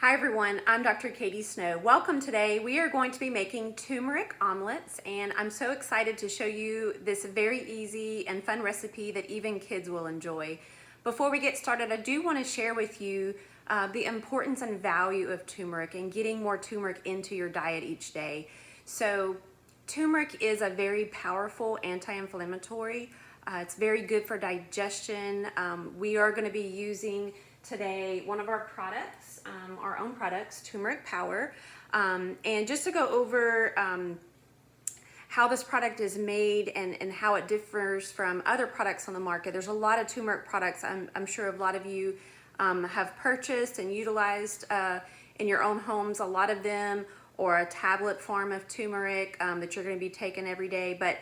Hi everyone, I'm Dr. Katie Snow. Welcome today. We are going to be making turmeric omelets, and I'm so excited to show you this very easy and fun recipe that even kids will enjoy. Before we get started, I do want to share with you the importance and value of turmeric and getting more turmeric into your diet each day. So turmeric is a very powerful anti-inflammatory. It's very good for digestion. We are going to be using today one of our products, our own products, Turmeric Power. And just to go over how this product is made and how it differs from other products on the market. There's a lot of turmeric products I'm sure a lot of you have purchased and utilized in your own homes, a lot of them, or a tablet form of turmeric that you're going to be taking every day. But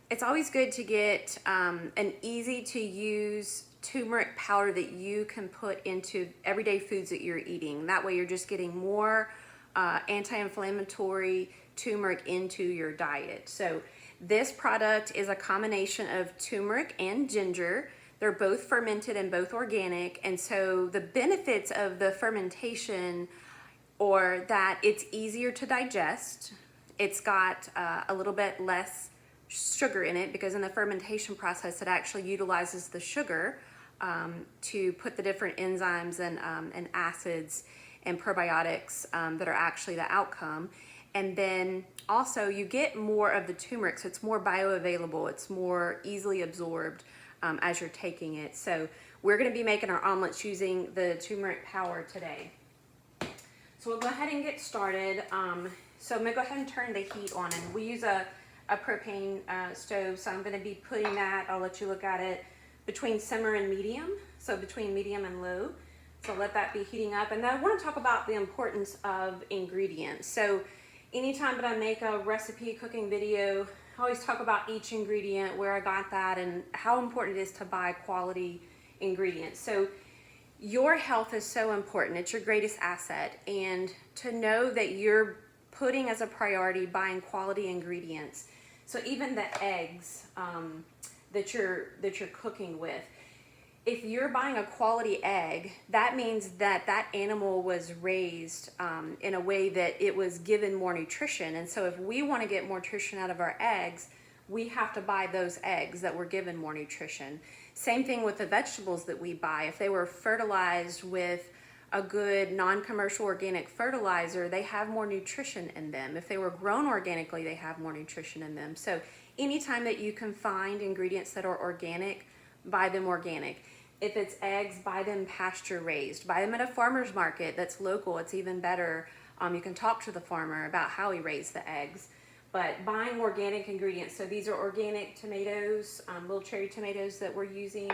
it's always good to get an easy to use turmeric powder that you can put into everyday foods that you're eating. That way you're just getting more anti-inflammatory turmeric into your diet. So this product is a combination of turmeric and ginger. They're both fermented and both organic, and so the benefits of the fermentation are that it's easier to digest. It's got a little bit less sugar in it because in the fermentation process it actually utilizes the sugar to put the different enzymes and acids and probiotics that are actually the outcome. And then also you get more of the turmeric, so it's more bioavailable, it's more easily absorbed as you're taking it. So we're going to be making our omelets using the turmeric power today. So we'll go ahead and get started. So I'm going to go ahead and turn the heat on, and we use a propane stove, so I'm going to be putting that, I'll let you look at it, between simmer and medium, so between medium and low. So let that be heating up. And then I want to talk about the importance of ingredients. So anytime that I make a recipe cooking video, I always talk about each ingredient, where I got that, and how important it is to buy quality ingredients. So your health is so important. It's your greatest asset. And to know that you're putting as a priority buying quality ingredients. So even the eggs that you're cooking with, if you're buying a quality egg, that means that that animal was raised in a way that it was given more nutrition. And so if we want to get more nutrition out of our eggs, we have to buy those eggs that were given more nutrition. Same thing with the vegetables that we buy. If they were fertilized with a good non-commercial organic fertilizer, they have more nutrition in them. If they were grown organically, they have more nutrition in them. So anytime that you can find ingredients that are organic, buy them organic. If it's eggs, buy them pasture raised. Buy them at a farmer's market that's local. It's even better. You can talk to the farmer about how he raised the eggs. But buying organic ingredients. So these are organic tomatoes, little cherry tomatoes that we're using.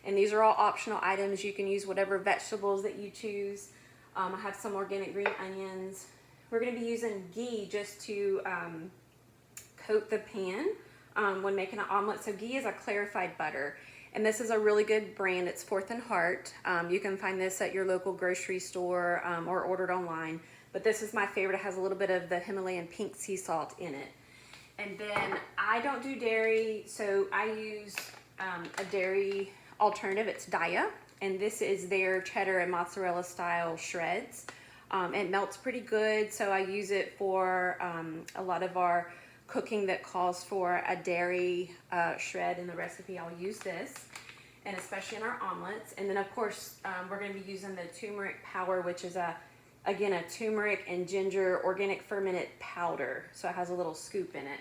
And these are all optional items. You can use whatever vegetables that you choose. I have some organic green onions. We're going to be using ghee just to coat the pan when making an omelet. So ghee is a clarified butter. And this is a really good brand. It's Fourth and Heart. You can find this at your local grocery store or ordered online. But this is my favorite. It has a little bit of the Himalayan pink sea salt in it. And then I don't do dairy, so I use a dairy alternative. It's Daya, and this is their cheddar and mozzarella style shreds. It melts pretty good, so I use it for a lot of our cooking that calls for a dairy shred in the recipe. I'll use this, and especially in our omelets. And then of course we're going to be using the turmeric power, which is again a turmeric and ginger organic fermented powder, so it has a little scoop in it.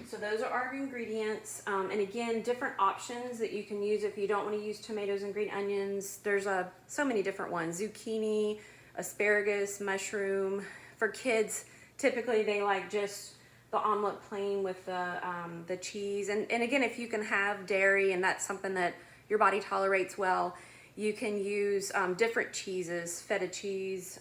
So those are our ingredients, and again, different options that you can use if you don't want to use tomatoes and green onions. There's so many different ones: zucchini, asparagus, mushroom. For kids, typically they like just the omelet plain with the cheese. And again, if you can have dairy and that's something that your body tolerates well, you can use different cheeses, feta cheese.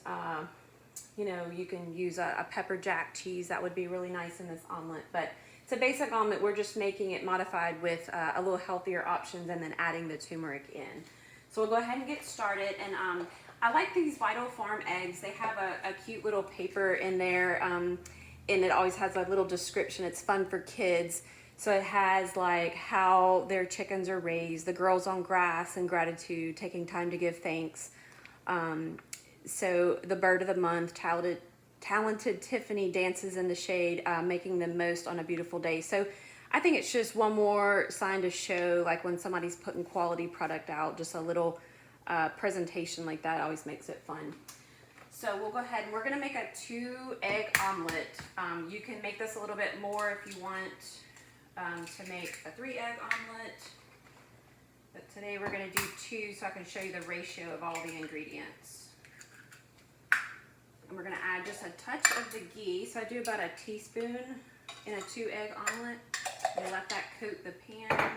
You can use a pepper jack cheese. That would be really nice in this omelet. But it's a basic omelet. We're just making it modified with a little healthier options and then adding the turmeric in. So we'll go ahead and get started. And I like these Vital Farm eggs. They have a cute little paper in there, and it always has a little description. It's fun for kids. So it has like how their chickens are raised, the girls on grass and gratitude, taking time to give thanks. So the bird of the month, talented Tiffany dances in the shade, making the most on a beautiful day. So I think it's just one more sign to show, like when somebody's putting quality product out, just a little presentation like that always makes it fun. So we'll go ahead and we're gonna make a 2-egg omelet. You can make this a little bit more if you want to make a 3-egg omelet. But today we're gonna do 2 so I can show you the ratio of all the ingredients. And we're gonna add just a touch of the ghee. So I do about a teaspoon in a 2-egg omelet. And let that coat the pan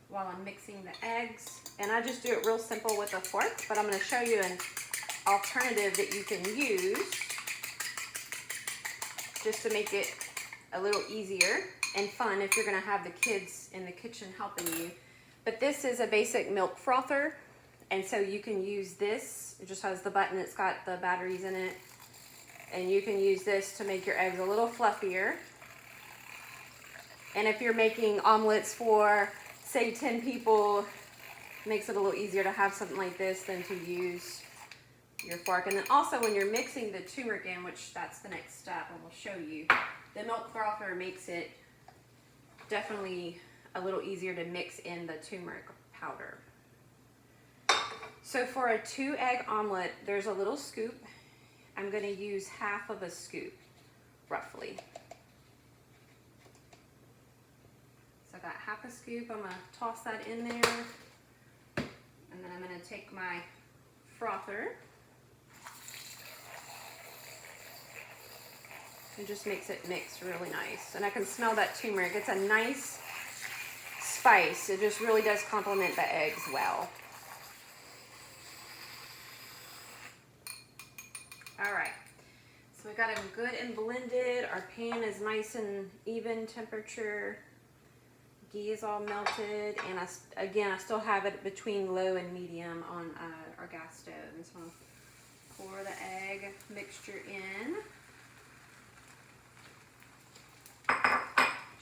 while I'm mixing the eggs. And I just do it real simple with a fork, but I'm gonna show you an alternative that you can use just to make it a little easier and fun if you're gonna have the kids in the kitchen helping you. But this is a basic milk frother, and so you can use this. It just has the button, it's got the batteries in it, and you can use this to make your eggs a little fluffier. And if you're making omelets for, say, 10 people, it makes it a little easier to have something like this than to use your fork. And then also when you're mixing the turmeric in, which that's the next step and we'll show you, the milk frother makes it definitely a little easier to mix in the turmeric powder. So for a 2-egg omelet, there's a little scoop. I'm going to use half of a scoop, roughly. So I got half a scoop. I'm going to toss that in there. And then I'm going to take my frother. It just makes it mix really nice. And I can smell that turmeric. It's a nice spice. It just really does complement the eggs well. All right, so we got them good and blended. Our pan is nice and even temperature. Ghee is all melted, and I still have it between low and medium on our gas stove. And so I'm gonna pour the egg mixture in.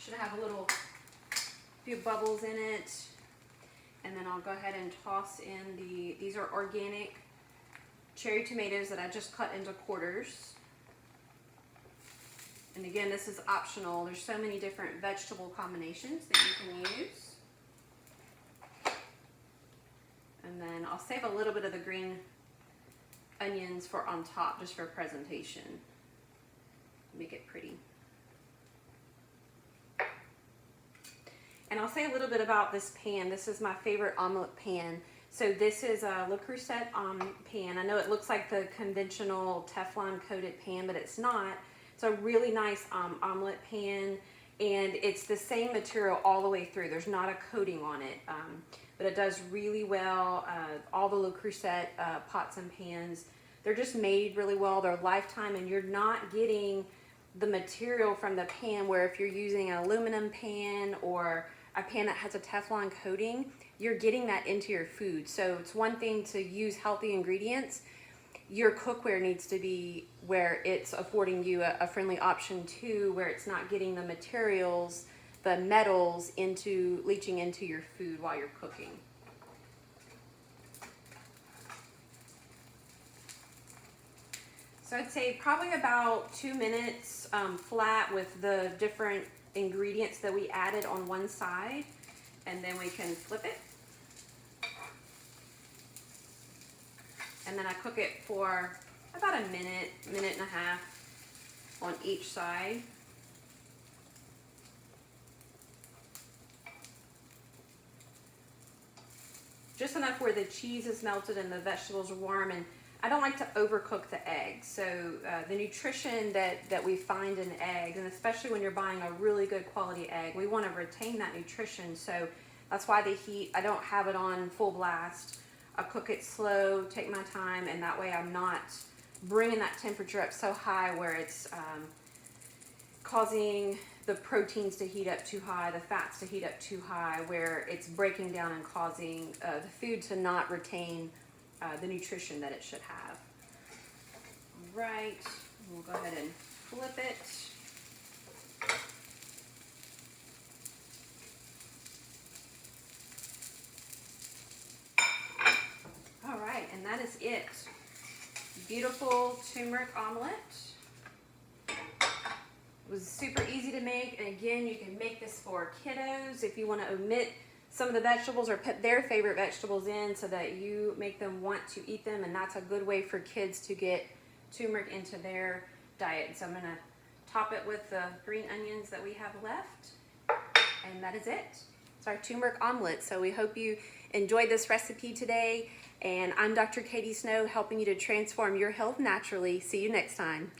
Should have a few bubbles in it, and then I'll go ahead and toss in these are organic cherry tomatoes that I just cut into quarters. And again, this is optional. There's so many different vegetable combinations that you can use. And then I'll save a little bit of the green onions for on top, just for presentation. Make it pretty. And I'll say a little bit about this pan. This is my favorite omelet pan. So this is a Le Creuset pan. I know it looks like the conventional Teflon coated pan, but it's not. It's a really nice omelet pan, and it's the same material all the way through. There's not a coating on it, but it does really well. All the Le Creuset pots and pans, they're just made really well. They're lifetime, and you're not getting the material from the pan where if you're using an aluminum pan or a pan that has a Teflon coating, you're getting that into your food. So it's one thing to use healthy ingredients. Your cookware needs to be where it's affording you a friendly option too, where it's not getting the materials, the metals leaching into your food while you're cooking. So I'd say probably about 2 minutes flat with the different ingredients that we added on one side, and then we can flip it. And then I cook it for about a minute, minute and a half on each side. Just enough where the cheese is melted and the vegetables are warm, and I don't like to overcook the eggs. So the nutrition that we find in eggs, and especially when you're buying a really good quality egg, we want to retain that nutrition. So that's why the heat, I don't have it on full blast. I cook it slow, take my time, and that way I'm not bringing that temperature up so high where it's causing the proteins to heat up too high, the fats to heat up too high, where it's breaking down and causing the food to not retain the nutrition that it should have. All right, we'll go ahead and flip it. All right, and that is it. beautiful turmeric omelet. It was super easy to make, and again, you can make this for kiddos if you want to omit some of the vegetables or put their favorite vegetables in so that you make them want to eat them, and that's a good way for kids to get turmeric into their diet. So I'm going to top it with the green onions that we have left, and that is it. It's our turmeric omelet. So we hope you enjoyed this recipe today, and I'm Dr. Katie Snow, helping you to transform your health naturally. See you next time.